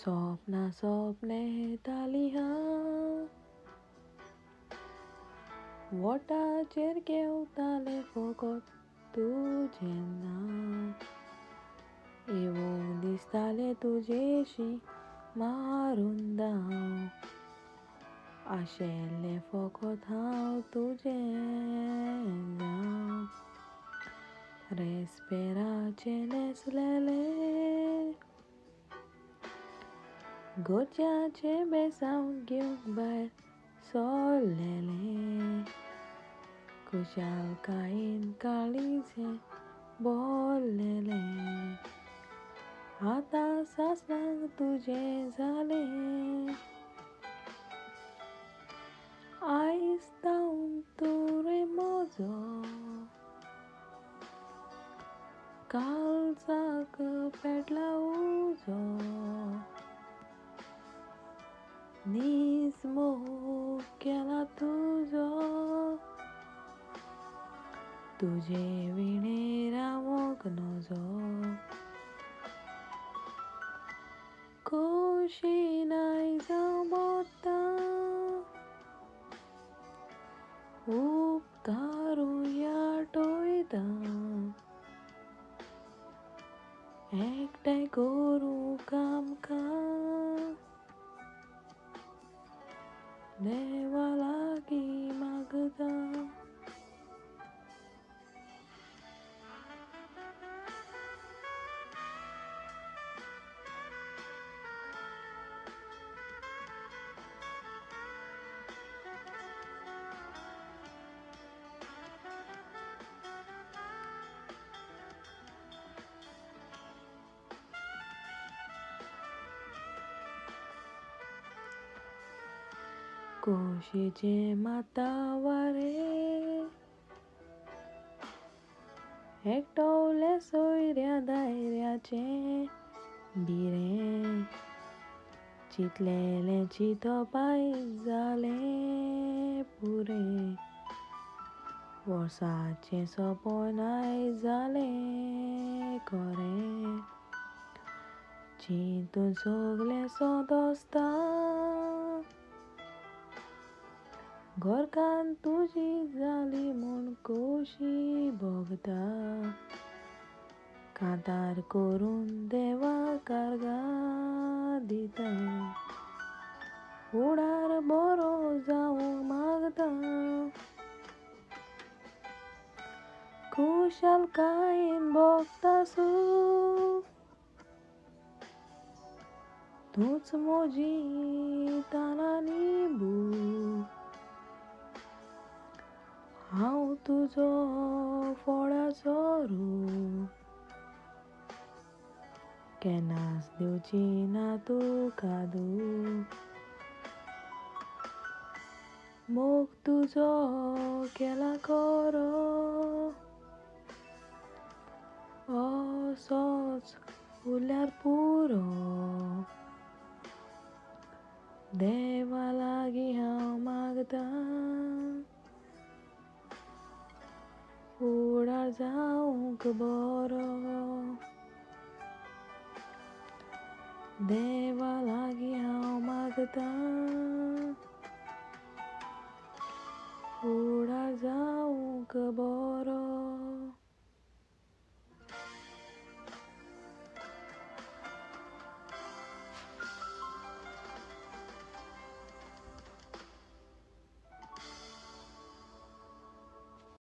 स्वप्ना स्वप्ने येताली हांव वोटाचेर घेवतालें फकत तुजें नांव. येवूंक दिसतालें तुजेशी मारून धांव. आशेल्लें फकत हांव तुजें जावं. रेस्पेराचें न्हेसलेलें गोज्याचें बेसांव घेवंक भायर सरलेलें. खुशालकायेन काळीजें भरलेलें. आतां सासणाक तुजें जालें. आयज धांवन तूं रे म्हजो काळजाक पेटला उजो. नीज मोग केला तुजो तुजे विणेर रावोंक नजो. खोशेन आयज हांव मोडटां उपकारूय आठयतां. एकठांय करूंक आमकां देवा लागीं मागतां. खोशेचें मातावारें एकटवलें सोयऱ्या दायऱ्याचें बिरें. चिंतलेलें चिंतप आयज जालें पुरें. वर्साचें सपन आयज जालें खरें. चिंतून सगलें सदोसता घरकान्न तुजी जाली म्हूण खोशी भोगता. कांतार करून देवाक आर्गां दिता. फुडार बरो जावंक मागता. खुशालकायेन भोगता सूख तूंच म्हजी तान आनी भूक. हांव तुजो फळाचो रूख केन्नाच दिवची ना तुका दूख. मोग तुजो केला खरो असोच उरल्यार पुरो. देवा लागीं हांव मागतां फुडार जावंक बरो. देवा लागीं हांव मागतां फुडार जावंक